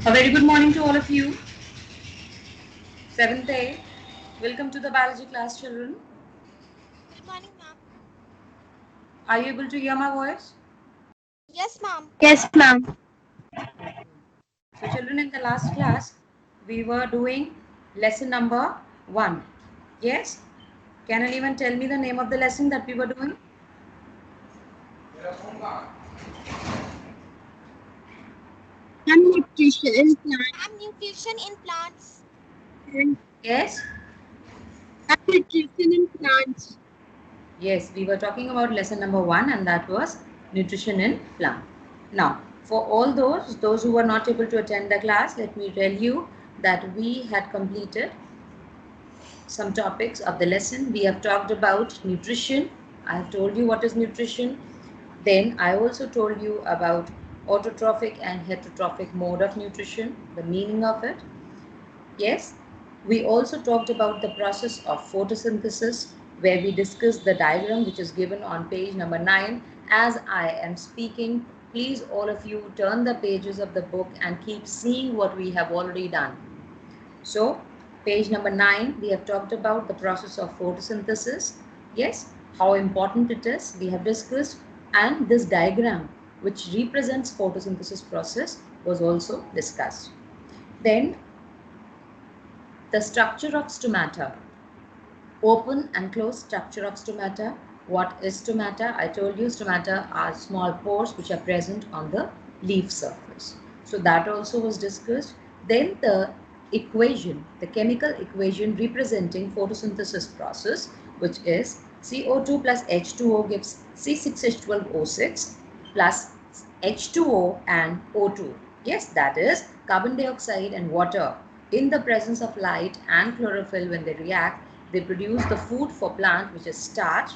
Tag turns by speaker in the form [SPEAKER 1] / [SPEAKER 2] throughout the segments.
[SPEAKER 1] A very good morning to all of you. 7th A. Welcome to the biology class, children.
[SPEAKER 2] Good morning, ma'am.
[SPEAKER 1] Are you able to hear my voice?
[SPEAKER 2] Yes, ma'am.
[SPEAKER 3] Yes, ma'am.
[SPEAKER 1] Okay. So, children, in the last class, we were doing lesson number 1. Yes? Can anyone tell me the name of the lesson that we were doing?
[SPEAKER 3] And nutrition in
[SPEAKER 2] Ma'am, nutrition in plants.
[SPEAKER 3] plants.
[SPEAKER 1] Yes?
[SPEAKER 3] And nutrition in plants.
[SPEAKER 1] Yes, we were talking about lesson number 1, and that was nutrition in plant. Now, for all those who were not able to attend the class, let me tell you that we had completed some topics of the lesson. We have talked about nutrition. I have told you what is nutrition. Then I also told you about autotrophic and heterotrophic mode of nutrition, the meaning of it. Yes, we also talked about the process of photosynthesis, where we discussed the diagram which is given on page number 9. As I am speaking, please all of you turn the pages of the book and keep seeing what we have already done. So, page number 9, we have talked about the process of photosynthesis. Yes, how important it is, we have discussed, and this diagram which represents photosynthesis process was also discussed. Then, the structure of stomata, open and closed structure of stomata. What is stomata? I told you stomata are small pores which are present on the leaf surface. So that also was discussed. Then the equation, the chemical equation representing photosynthesis process, which is CO2 plus H2O gives C6H12O6 plus H2O and O2. Yes, that is carbon dioxide and water. In the presence of light and chlorophyll, when they react, they produce the food for plant, which is starch,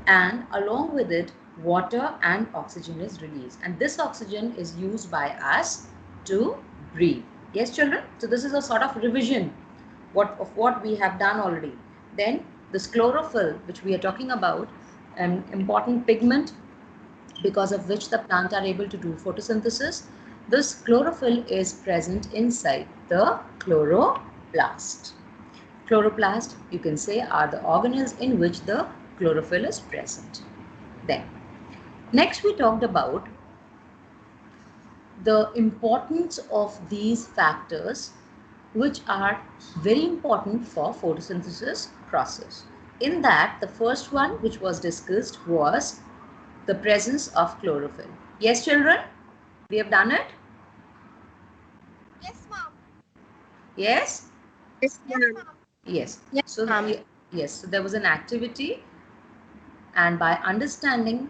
[SPEAKER 1] and along with it, water and oxygen is released. And this oxygen is used by us to breathe. Yes, children? So this is a sort of revision of what we have done already. Then this chlorophyll, which we are talking about, an important pigment because of which the plant are able to do photosynthesis. This chlorophyll is present inside the chloroplast. Chloroplast, you can say, are the organelles in which the chlorophyll is present. Then, next we talked about the importance of these factors which are very important for photosynthesis process. In that, the first one which was discussed was the presence of chlorophyll. Yes, children, we have done it.
[SPEAKER 2] Yes, ma'am.
[SPEAKER 1] Yes,
[SPEAKER 3] Yes,
[SPEAKER 2] Yes,
[SPEAKER 3] ma'am.
[SPEAKER 2] ma'am.
[SPEAKER 1] yes.
[SPEAKER 3] Yes,
[SPEAKER 1] So
[SPEAKER 3] ma'am.
[SPEAKER 1] yes, so there was an activity, and by understanding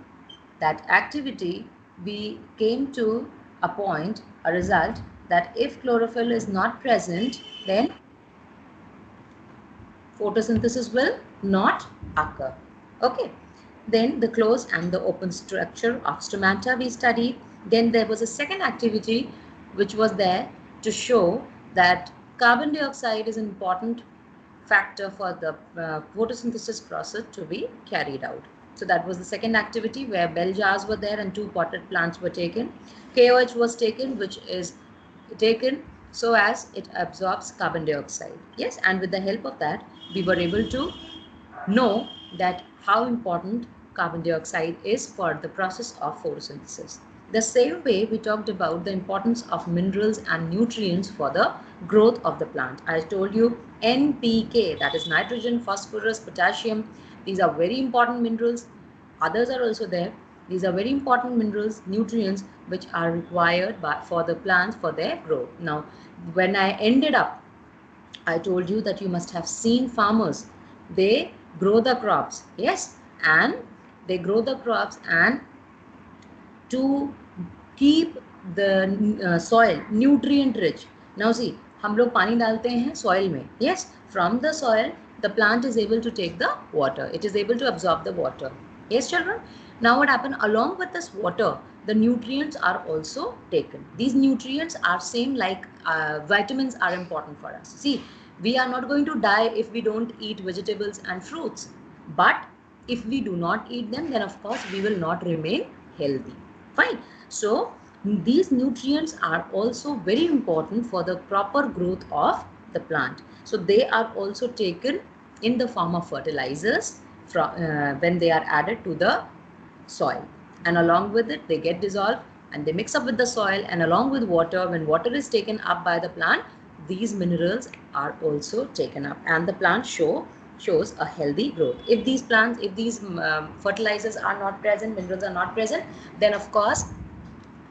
[SPEAKER 1] that activity, we came to a point, a result, that if chlorophyll is not present, then photosynthesis will not occur. Okay. Then the closed and the open structure of stomata we studied. Then there was a second activity which was there to show that carbon dioxide is an important factor for the photosynthesis process to be carried out. So that was the second activity where bell jars were there and two potted plants were taken. KOH was taken, which is taken so as it absorbs carbon dioxide. Yes, and with the help of that, we were able to know that how important carbon dioxide is for the process of photosynthesis. The same way we talked about the importance of minerals and nutrients for the growth of the plant. I told you NPK, that is nitrogen, phosphorus, potassium. These are very important minerals. Others are also there. These are very important minerals, nutrients which are required for the plants for their growth. Now, when I ended up, I told you that you must have seen farmers. They grow the crops, yes, and they grow the crops and to keep the soil nutrient rich. Now see, हम लोग पानी डालते हैं soil में. Yes, from the soil, the plant is able to take the water. It is able to absorb the water. Yes, children. Now what happened? Along with this water, the nutrients are also taken. These nutrients are same like vitamins are important for us. See, we are not going to die if we don't eat vegetables and fruits. But if we do not eat them, then of course we will not remain healthy. Fine. So These nutrients are also very important for the proper growth of the plant. So they are also taken in the form of fertilizers when they are added to the soil, and along with it they get dissolved and they mix up with the soil, and along with water, when water is taken up by the plant, these minerals are also taken up and the plant shows a healthy growth. If these plants, if these fertilizers are not present, minerals are not present, then of course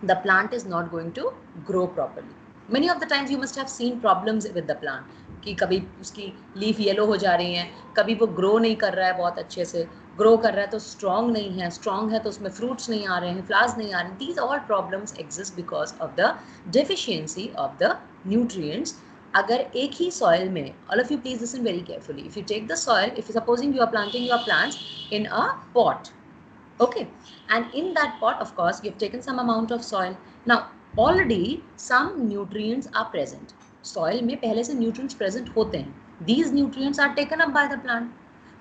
[SPEAKER 1] the plant is not going to grow properly. Many of the times you must have seen problems with the plant कि कभी उसकी leaf yellow हो जा रही हैं, कभी वो grow नहीं कर रहा है बहुत अच्छे से, ग्रो कर रहा है तो स्ट्रॉन्ग नहीं है, स्ट्रॉन्ग है तो उसमें फ्रूट्स नहीं आ रहे हैं, फ्लावर्स नहीं आ रहे हैं. These all problems exist because of the deficiency of the nutrients. अगर एक ही सॉइल में, all of you please listen very carefully, if you take the soil, if supposing you are planting your plants in a pot, okay, and in that pot of course you've taken some amount of soil. Now already some nutrients are present, soil में पहले से nutrients present होते हैं. These nutrients are taken up by the plant.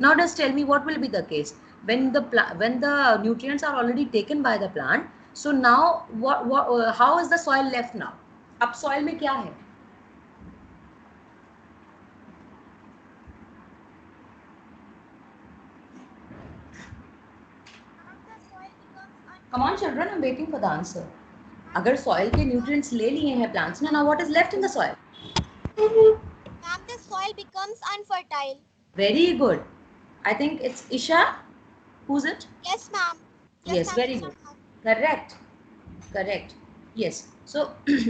[SPEAKER 1] Now just tell me what will be the case when the nutrients are already taken by the plant. So now how is the soil left now? अब soil में क्या है? Come on children, I'm waiting for the answer. अगर soil के nutrients ले लिए हैं plants ने, now what is left in the soil?
[SPEAKER 2] Ma'am, the soil becomes unfertile.
[SPEAKER 1] Very good. I think it's Isha. Who's it?
[SPEAKER 2] Yes, ma'am.
[SPEAKER 1] Yes,
[SPEAKER 2] ma'am.
[SPEAKER 1] very good. Correct. Correct. Yes. So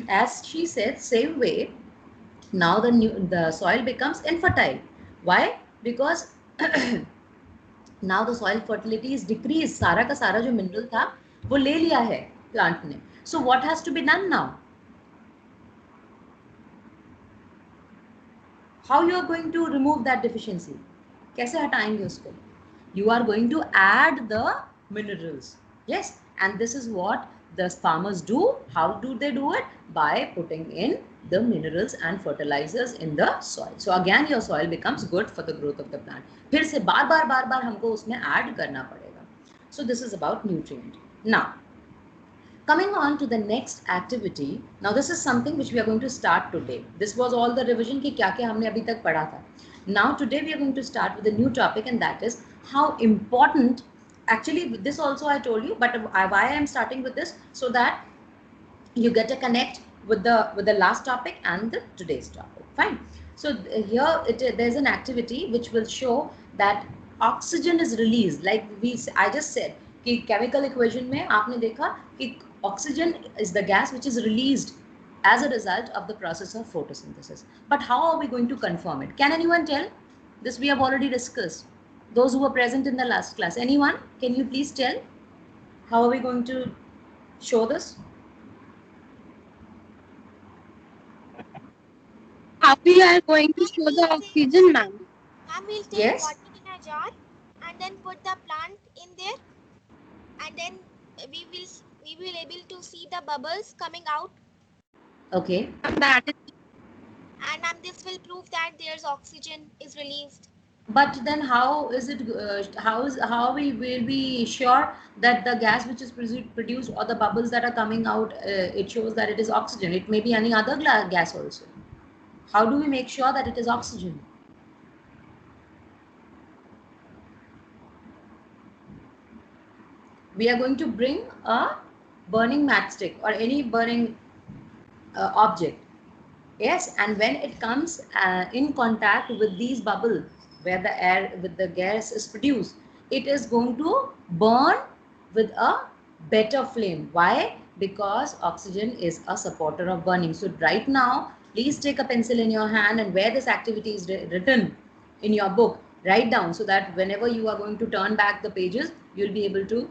[SPEAKER 1] as she said, same way, now the soil becomes infertile. Why? Because now the soil fertility is decreased. सारा का सारा जो mineral था वो ले लिया है plant ने. So what has to be done now? How you are going to remove that deficiency? कैसे हटाएंगे उसको? You are going to add the minerals. Yes, and this is what the farmers do. How do they do it? By putting in the minerals and fertilizers in the soil. So again your soil becomes good for the growth of the plant. फिर से बार बार हमको उसमें add करना पड़ेगा. So this is about nutrient. Now coming on to the next activity. Now this is something which we are going to start today. This was all the revision कि क्या क्या हमने अभी तक पढ़ा था. Now today we are going to start with a new topic, and that is how important, actually this also I told you, but why I am starting with this, so that you get a connect with the last topic and the today's topic. Fine. So here there's an activity which will show that oxygen is released, like I just said कि chemical equation में आपने देखा कि oxygen is the gas which is released as a result of the process of photosynthesis. But how are we going to confirm it? Can anyone tell? This we have already discussed. Those who were present in the last class, anyone? Can you please tell? How are we going to show this?
[SPEAKER 3] How we are going to show the oxygen, ma'am?
[SPEAKER 2] Ma'am, we'll take
[SPEAKER 1] Yes.
[SPEAKER 2] water in a jar and then put the plant in there, and then we will able to see the bubbles coming out,
[SPEAKER 1] Okay.
[SPEAKER 3] That is
[SPEAKER 2] and ma'am, this will prove that there's oxygen is released.
[SPEAKER 1] But then how is it? How we will be sure that the gas which is produced or the bubbles that are coming out, it shows that it is oxygen. It may be any other gas also. How do we make sure that it is oxygen? We are going to bring a burning matchstick or any burning object. Yes, and when it comes in contact with these bubbles where the air with the gas is produced, it is going to burn with a better flame. Why? Because oxygen is a supporter of burning. So right now, please take a pencil in your hand, and where this activity is written in your book, write down, so that whenever you are going to turn back the pages, you'll be able to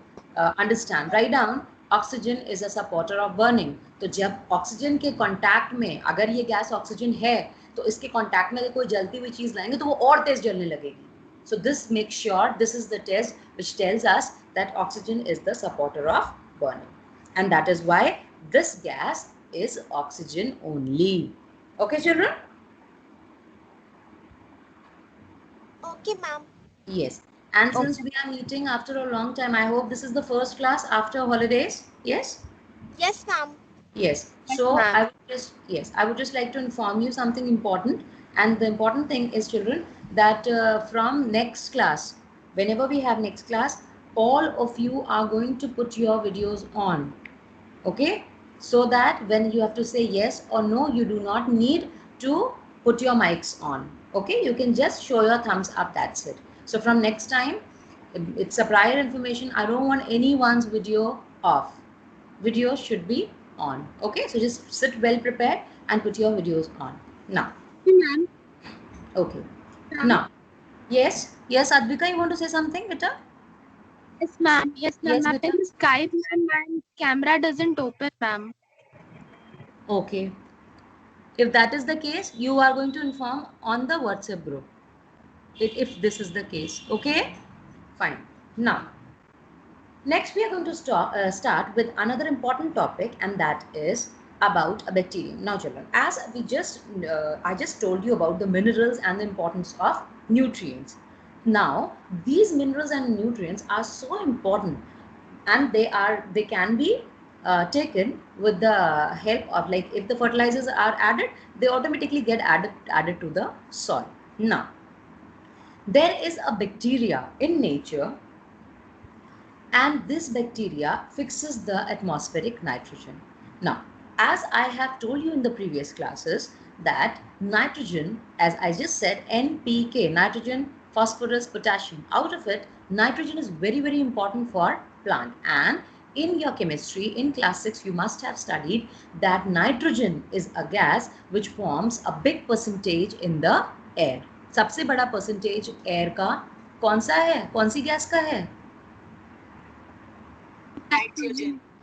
[SPEAKER 1] understand. Write down, oxygen is a supporter of burning. तो जब oxygen के contact में अगर ये gas oxygen है तो इसके contact में कोई जलती हुई चीज लाएंगे तो वो और तेज जलने लगेगी. So this makes sure, this is the test which tells us that oxygen is the supporter of burning, and that is why this gas is oxygen only. Okay children?
[SPEAKER 2] Okay, ma'am.
[SPEAKER 1] Yes. And since we are meeting after a long time, I hope this is the first class after holidays. Yes?
[SPEAKER 2] Yes, ma'am.
[SPEAKER 1] Yes.
[SPEAKER 3] Yes,
[SPEAKER 1] So
[SPEAKER 3] ma'am.
[SPEAKER 1] I would just like to inform you something important. And the important thing is, children, that from next class, whenever we have next class, all of you are going to put your videos on. Okay? So that when you have to say yes or no, you do not need to put your mics on. Okay? You can just show your thumbs up. That's it. So from next time, it's a prior information. I don't want anyone's video off. Video should be on. Okay, so just sit well prepared and put your videos on now.
[SPEAKER 3] Ma'am.
[SPEAKER 1] Okay,
[SPEAKER 3] Ma'am.
[SPEAKER 1] now yes Advika, you want to say something, beta?
[SPEAKER 3] Yes, ma'am. Yes, ma'am.
[SPEAKER 1] Yes,
[SPEAKER 3] I'm
[SPEAKER 1] beta.
[SPEAKER 3] in Skype, ma'am. My camera doesn't open, ma'am.
[SPEAKER 1] Okay, if that is the case, you are going to inform on the WhatsApp group if this is the case. Okay, fine. Now next, we are going to start with another important topic, and that is about a bacterium. Now, children, as I just told you about the minerals and the importance of nutrients. Now, these minerals and nutrients are so important, and they can be taken with the help of, like, if the fertilizers are added, they automatically get added to the soil. Now, there is a bacteria in nature, and this bacteria fixes the atmospheric nitrogen. Now, as I have told you in the previous classes, that nitrogen, as I just said, NPK, nitrogen, phosphorus, potassium, out of it, nitrogen is very, very important for plant. And in your chemistry, in class 6, you must have studied that nitrogen is a gas which forms a big percentage in the air. सबसे बड़ा percentage air का कौन सा है, कौन सी gas का है?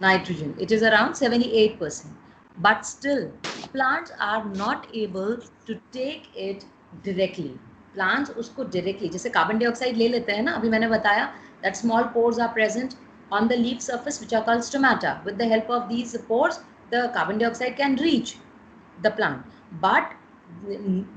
[SPEAKER 1] Nitrogen. It is around 78%. But still, plants are not able to take it directly. Plants उसको directly, जैसे carbon dioxide ले लेते हैं ना, अभी मैंने बताया that small pores are present on the leaf surface which are called stomata. With the help of these pores, the carbon dioxide can reach the plant. But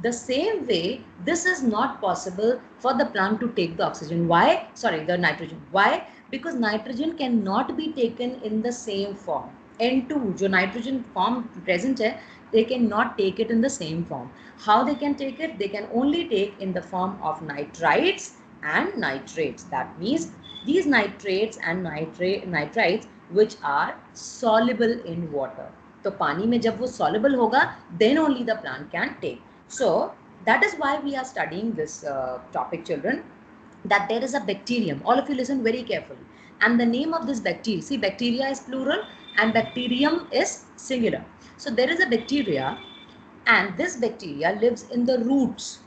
[SPEAKER 1] the same way, this is not possible for the plant to take the oxygen. Why? Sorry, the nitrogen. Why? Because nitrogen cannot be taken in the same form. N2, जो nitrogen form present है, they cannot take it in the same form. How they can take it? They can only take in the form of nitrites and nitrates. That means these nitrates and nitrites which are soluble in water. तो पानी में जब वो soluble होगा, then only the plant can take. So that is why we are studying this topic, children, that there is a bacterium. All of you listen very carefully. And the name of this bacteria, see, bacteria is plural and bacterium is singular. So there is a bacteria, and this bacteria lives in the roots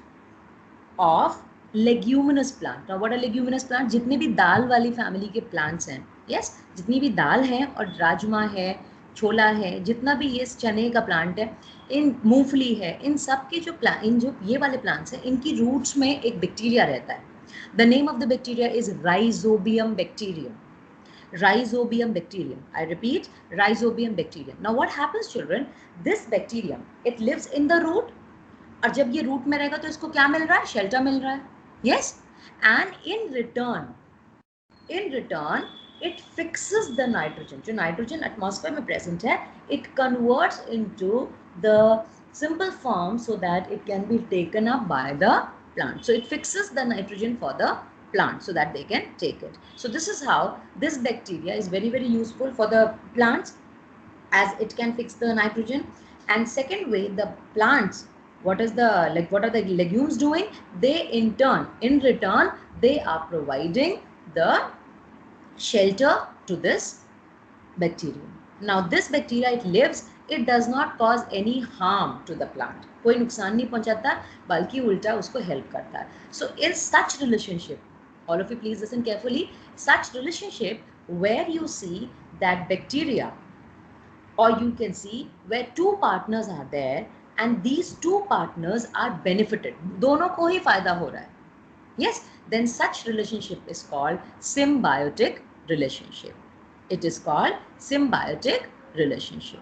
[SPEAKER 1] of leguminous plant. Now what are leguminous plant? जितने भी दाल वाली family के plants हैं, yes, जितनी भी दाल हैं और राजमा है, छोला है, जितना भी ये चने का प्लांट है, इन मूंगफली है, इन सब के जो इन जो ये वाले प्लांट्स हैं, इनकी रूट्स में एक बैक्टीरिया रहता है. The name of the bacteria is Rhizobium bacterium. Rhizobium bacterium. I repeat, Rhizobium bacterium. Now what happens, children? This bacterium, it lives in the root, और जब ये रूट में रहेगा तो इसको क्या मिल रहा है? शेल्टर मिल रहा है. Yes, and in return it fixes the nitrogen. जो नाइट्रोजन एटमॉस्फेयर में प्रेजेंट है, it converts into the simple form so that it can be taken up by the plant. So it fixes the nitrogen for the plant so that they can take it. So this is how this bacteria is very, very useful for the plants, as it can fix the nitrogen. And second way, the plants, what are the legumes doing? They in return, they are providing the shelter to this bacterium. Now this bacteria, it lives, it does not cause any harm to the plant. कोई नुकसान नहीं पहुंचाता, बल्कि उल्टा उसको help करता है. So in such relationship, all of you please listen carefully, such relationship where you see that bacteria, or you can see where two partners are there and these two partners are benefited, दोनों को ही फायदा हो रहा है, yes, then such relationship is called symbiotic relationship. It is called symbiotic relationship.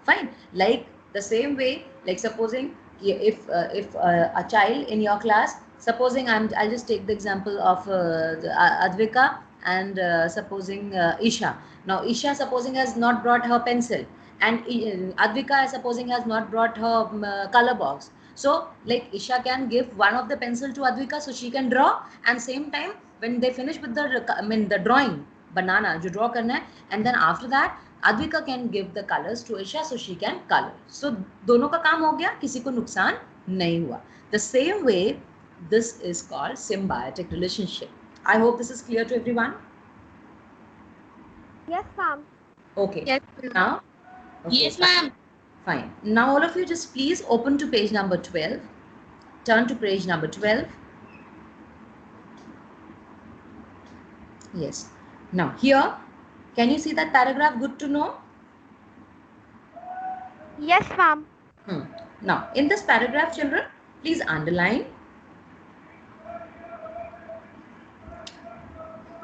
[SPEAKER 1] Fine. Like the same way, like supposing if a child in your class, supposing I'll just take the example of Advika and supposing Isha. Now Isha supposing has not brought her pencil, and Advika supposing has not brought her color box. So like Isha can give one of the pencil to Advika so she can draw, and same time when they finish with the drawing banana जो draw करना है, and then after that Advika can give the colors to Isha so she can color. So दोनों का काम हो गया, किसी को नुकसान नहीं हुआ. The same way, this is called symbiotic relationship. I hope this is clear to everyone.
[SPEAKER 2] Yes, ma'am.
[SPEAKER 1] Okay.
[SPEAKER 3] Yes.
[SPEAKER 1] Now. Okay,
[SPEAKER 3] Yes, ma'am.
[SPEAKER 1] Fine. Now all of you just please open to page number 12. Turn to page number 12. Yes. Now here, can you see that paragraph? Good to know.
[SPEAKER 2] Yes, ma'am.
[SPEAKER 1] Now in this paragraph, children, please underline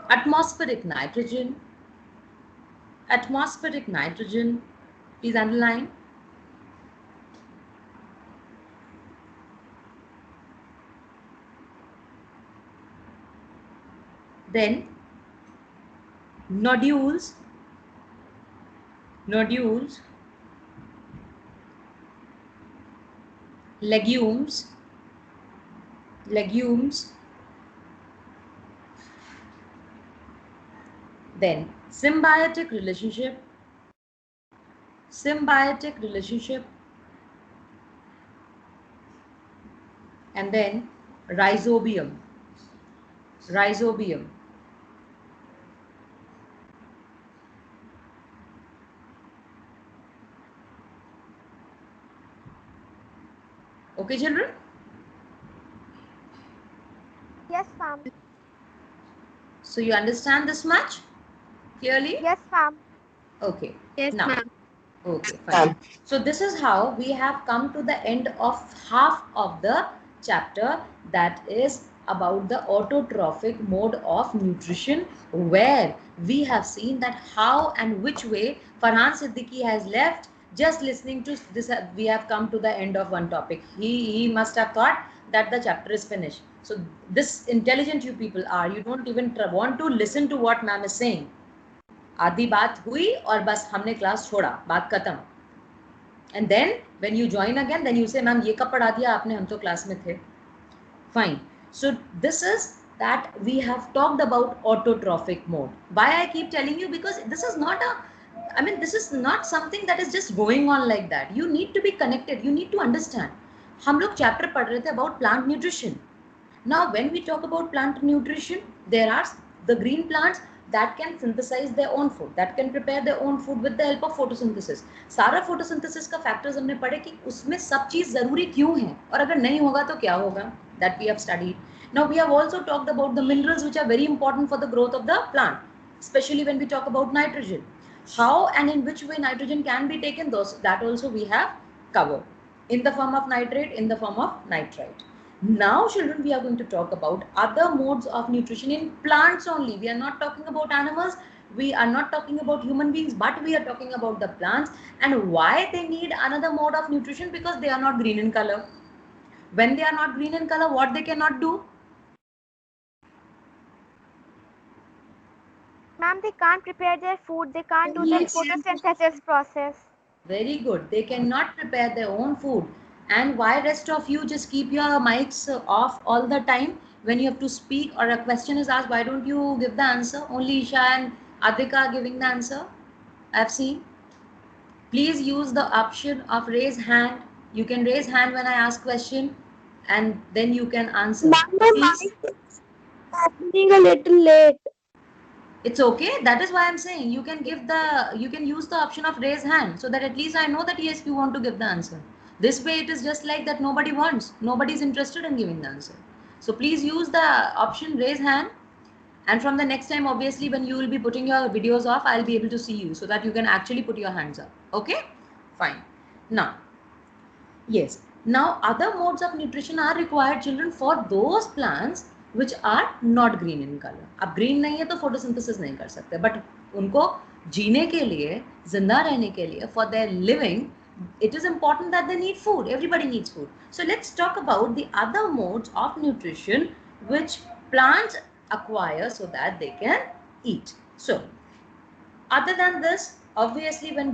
[SPEAKER 1] atmospheric nitrogen. Atmospheric nitrogen. Please underline. Then nodules, legumes, then symbiotic relationship, and then rhizobium. Okay, children?
[SPEAKER 2] Yes, ma'am.
[SPEAKER 1] So you understand this much clearly?
[SPEAKER 2] Yes, ma'am.
[SPEAKER 1] Okay.
[SPEAKER 3] Yes,
[SPEAKER 1] Now,
[SPEAKER 3] ma'am.
[SPEAKER 1] okay, fine. So this is how we have come to the end of half of the chapter, that is about the autotrophic mode of nutrition, where we have seen that how and which way Farhan Siddiqui has left. Just listening to this, we have come to the end of one topic. He must have thought that the chapter is finished. So this intelligent you people are, you don't even want to listen to what ma'am is saying. आधी बात हुई और बस हमने class छोड़ा, बात खत्म. And then when you join again, then you say, ma'am ये कब पढ़ा दिया आपने, हम तो क्लास में थे. Fine. So this is that we have talked about autotrophic mode. Why I keep telling you? Because this is not this is not something that is just going on like that. You need to be connected. You need to understand. हम लोग chapter पढ़ रहे थे about plant nutrition. Now when we talk about plant nutrition, there are the green plants that can synthesize their own food, that can prepare their own food with the help of photosynthesis. सारा photosynthesis का factors हमने पढ़े कि उसमें सब चीज जरूरी क्यों है, और अगर नहीं होगा तो क्या होगा, that we have studied. Now we have also talked about the minerals which are very important for the growth of the plant, especially when we talk about nitrogen. How and in which way nitrogen can be taken, those that also we have covered, in the form of nitrate, in the form of nitrite. Now children, we are going to talk about other modes of nutrition in plants only. We are not talking about animals, we are not talking about human beings, but we are talking about the plants, and why they need another mode of nutrition, because they are not green in color. When they are not green in color, what they cannot do?
[SPEAKER 2] Ma'am, they can't prepare their food. They can't do the photosynthesis process.
[SPEAKER 1] Very good. They cannot prepare their own food. And why rest of you just keep your mics off all the time? When you have to speak or a question is asked, why don't you give the answer? Only Isha and Adhika are giving the answer. I've seen. Please use the option of raise hand. You can raise hand when I ask question, and then you can answer. Please.
[SPEAKER 3] Being a little late.
[SPEAKER 1] It's okay. That is why I'm saying you can use the option of raise hand, so that at least I know that yes, you want to give the answer. This way it is just like that nobody is interested in giving the answer. So please use the option raise hand, and from the next time, obviously when you will be putting your videos off, I'll be able to see you so that you can actually put your hands up. Okay, fine. Now, yes, now other modes of nutrition are required, children, for those plants which are not green in color. अब green नहीं है तो photosynthesis नहीं कर सकते, but उनको जीने के लिए, जिंदा रहने के लिए, for their living, it is important that they need food. Everybody needs food. So let's talk about the other modes of nutrition which plants acquire so that they can eat. So other than this, obviously when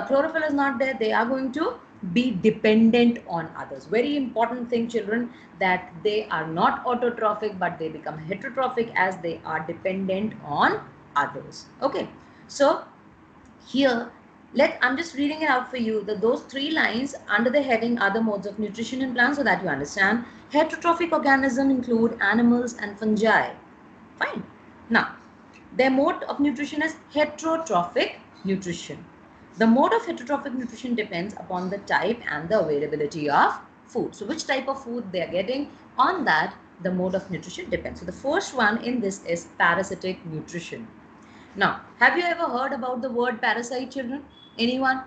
[SPEAKER 1] chlorophyll is not there, they are going to be dependent on others. Very important thing, children, that they are not autotrophic, but they become heterotrophic as they are dependent on others. Okay, so here I'm just reading it out for you. Those three lines under the heading other modes of nutrition in plants, so that you understand. Heterotrophic organisms include animals and fungi. Fine. Now their mode of nutrition is heterotrophic nutrition. The mode of heterotrophic nutrition depends upon the type and the availability of food. So which type of food they are getting, on that the mode of nutrition depends. So the first one in this is parasitic nutrition. Now, have you ever heard about the word parasite, children? Anyone?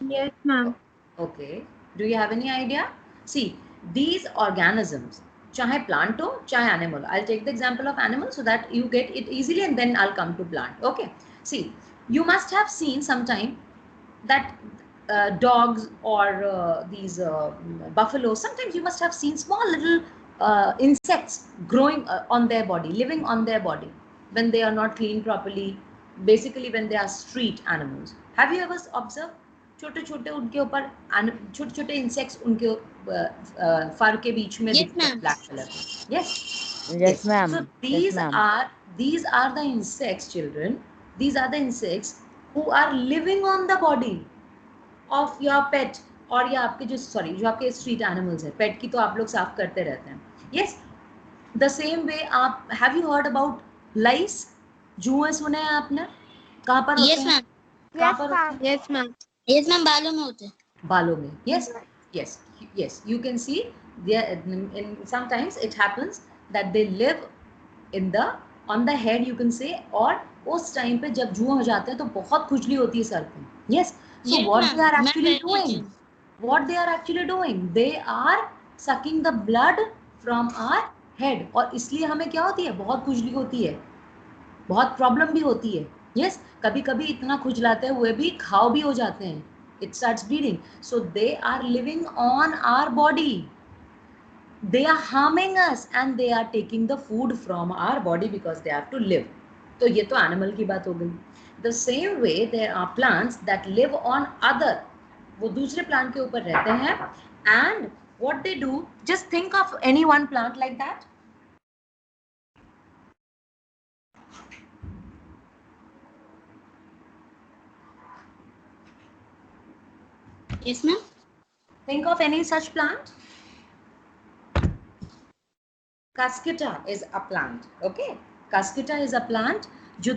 [SPEAKER 3] Yes, ma'am.
[SPEAKER 1] Okay. Do you have any idea? See, these organisms, chahe plant ho, chahe animal. I'll take the example of animal so that you get it easily, and then I'll come to plant. Okay. See, you must have seen sometime that dogs or these buffaloes, sometimes you must have seen small little insects growing on their body, living on their body when they are not cleaned properly, basically when they are street animals. Have you ever observed छोटे छोटे उनके ऊपर छोटे छोटे insects उनके फर के बीच में दिखते हैं ब्लैक कलर के? Yes ma'am. So these are the insects, children. These are the insects who are living on the body of your pet, और या आपके जो आपके स्ट्रीट एनिमल्स है, पेट की तो आप लोग साफ करते रहते हैं. Yes, the same way आप have you heard about lice? जुएं सुने हैं आपने? कहाँ पर होते हैं? कहाँ पर होते हैं?
[SPEAKER 3] Yes, ma'am.
[SPEAKER 2] Yes, ma'am. बालों में होते हैं.
[SPEAKER 1] बालों में. Yes. You can see there in sometimes it happens that they live on the head, you can say, और उस टाइम पे जब जुआ हो जाते हैं तो बहुत खुजली होती है सर पे. Yes. So what they are actually doing, they are sucking the blood from our head, और इसलिए हमें क्या होती है, बहुत खुजली होती है, बहुत प्रॉब्लम भी होती है. Yes, कभी कभी इतना खुजलाते हुए भी घाव भी हो जाते हैं. It starts bleeding. So they are living on our body. They are harming us and they are taking the food from our body because they have to live. तो ये तो animal की बात हो गई. The same way there are plants that live on other. वो दूसरे plant के ऊपर रहते हैं, and what they do, just think of any one plant like that.
[SPEAKER 2] Yes, ma'am.
[SPEAKER 1] Think of any such plant. Cuscuta is a plant. Okay, Cuscuta is a plant जो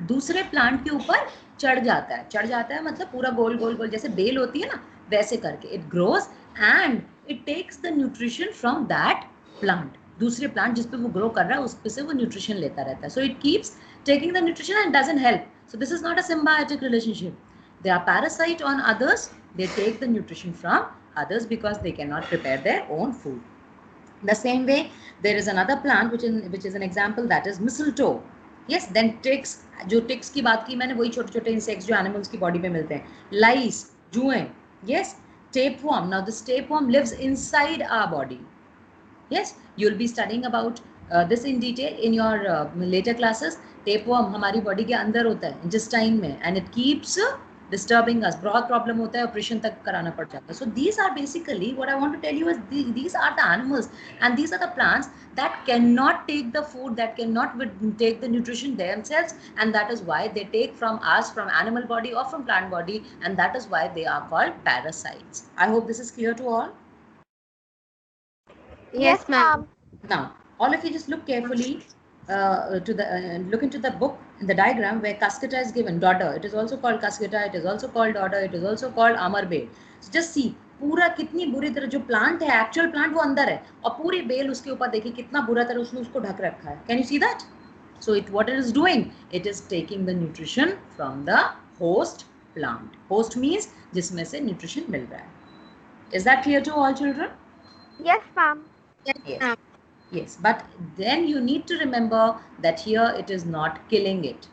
[SPEAKER 1] दूसरे plant के ऊपर चढ़ जाता है मतलब पूरा गोल गोल गोल जैसे बेल होती है ना, वैसे करके it grows and it takes the nutrition from that plant. दूसरे प्लांट जिस पे वो ग्रो कर रहा है उस पे से वो न्यूट्रिशन लेता रहता है. So it keeps taking the nutrition and doesn't help. So this is not a symbiotic relationship. They are parasite on others. They take the nutrition from others because they cannot prepare their own food. The same way, there is another plant which is an example, that is mistletoe. Yes, then ticks, जो ticks की बात की मैंने, वही छोटे छोटे insects जो animals की body पे मिलते हैं. Lice, जुएं. Yes, tapeworm. Now this tapeworm lives inside our body. Yes, you'll be studying about this in detail in your later classes. Tapeworm हमारी body के अंदर होता है, intestine में, and it keeps disturbing us. बहुत problem होता है, operation तक कराना पड़ जाता है. So these are basically, what I want to tell you is these are the animals and these are the plants that cannot take the food, that cannot take the nutrition themselves, and that is why they take from us, from animal body or from plant body, and that is why they are called parasites. I hope this is clear to all.
[SPEAKER 3] Yes, ma'am.
[SPEAKER 1] Now, all of you just look carefully look into the book, in the diagram where Cuscuta is given, dodder. It is also called Cuscuta, it is also called dodder, it is also called Amar bale. So just see, पूरा कितनी बुरी तरह जो plant है, actual plant वो अंदर है, और पूरी बेल उसके ऊपर देखिए कितना बुरा तरह उसने उसको ढक रखा है. Can you see that? So what it is doing? It is taking the nutrition from the host plant. Host means जिसमें से nutrition मिल रहा है. Is that clear to all children?
[SPEAKER 3] Yes, ma'am.
[SPEAKER 1] Yes, but then you need to remember that here it is not killing it.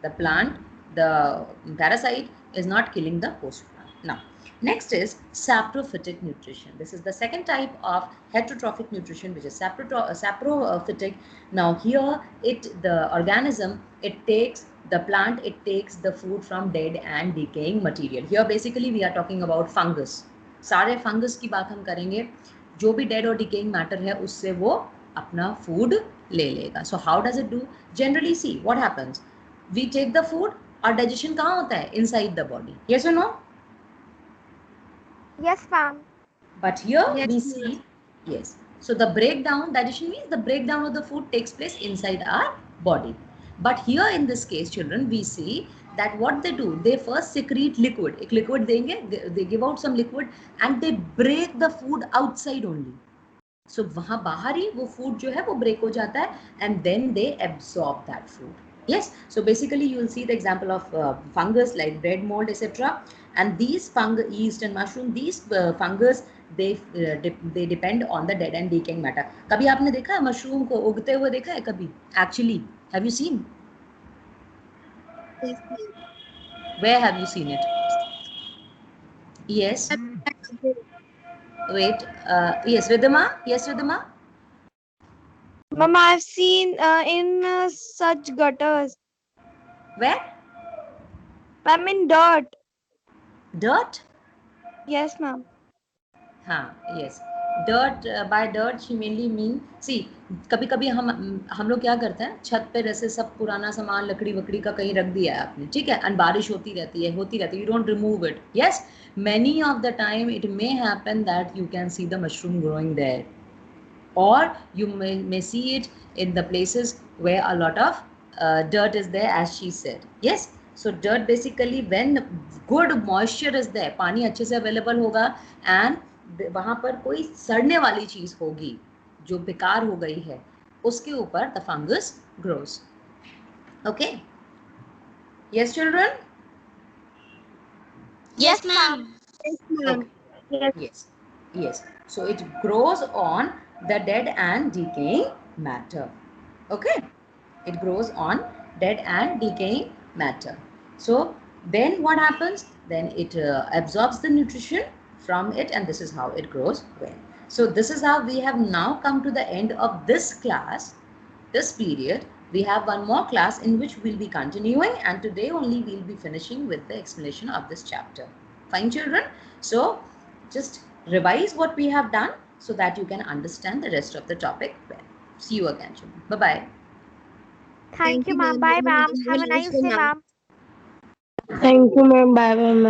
[SPEAKER 1] The plant, the parasite is not killing the host plant. Now, Next is saprophytic nutrition. This is the second type of heterotrophic nutrition, which is saprophytic. Now here, the organism, it takes the plant, it takes the food from dead and decaying material. Here basically we are talking about fungus. सारे fungus की बात हम करेंगे. जो भी dead और decaying matter है, उससे वो अपना food ले लेगा. So how does it do? Generally, see what happens. We take the food. Our digestion कहाँ होता है? Inside the body. Yes or no?
[SPEAKER 2] Yes, ma'am.
[SPEAKER 1] But here
[SPEAKER 3] Yes,
[SPEAKER 1] we
[SPEAKER 3] ma'am.
[SPEAKER 1] see, yes. So the breakdown, digestion means the breakdown of the food takes place inside our body. But here in this case, children, we see that what they do, they first secrete liquid. एक liquid देंगे, they give out some liquid and they break the food outside only. So वहाँ बाहर ही वो food जो है वो break हो जाता है and then they absorb that food. Yes, so basically you will see the example of fungus like bread mold, etc. And these fungus, yeast and mushroom, these fungus, they depend on the dead and decaying matter. कभी आपने देखा है mushroom को उगते हुए देखा है कभी? Actually, have you seen?
[SPEAKER 3] Yes, ma'am.
[SPEAKER 1] Where have you seen it? Yes. Wait. Yes, Ridhima. Yes, Ridhima.
[SPEAKER 4] Ma'am, I've seen in such gutters.
[SPEAKER 1] Where?
[SPEAKER 4] Ma'am, in dirt.
[SPEAKER 1] Dirt.
[SPEAKER 4] Yes, ma'am.
[SPEAKER 1] हाँ, yes. Dirt, by dirt she mainly mean, see, कभी कभी हम लोग क्या करते हैं, छत पे जैसे सब पुराना सामान लकड़ी वकड़ी का कहीं रख दिया है आपने, ठीक है, and बारिश होती रहती है, you don't remove it. Yes, many of the time it may happen that you can see the mushroom growing there, or you may see it in the places where a lot of dirt is there, as she said. Yes, so dirt basically when good moisture is there, पानी अच्छे से available होगा and वहाँ पर कोई सड़ने वाली चीज होगी जो बेकार हो गई है, उसके ऊपर the fungus grows. Okay. Yes, children.
[SPEAKER 2] Yes, ma'am.
[SPEAKER 3] Yes, ma'am.
[SPEAKER 1] Yes, yes. So it grows on the dead and decaying matter. Okay, it grows on dead and decaying matter. So then what happens? Then it absorbs the nutrition from it, and this is how it grows well. So this is how we have now come to the end of this class, this period. We have one more class in which we'll be continuing, and today only we'll be finishing with the explanation of this chapter. Fine, children? So just revise what we have done so that you can understand the rest of the topic well. See you again, children. Bye-bye.
[SPEAKER 2] Thank you, ma'am. Bye, ma'am. Have a nice day, ma'am.
[SPEAKER 3] Thank you, ma'am. Bye, ma'am.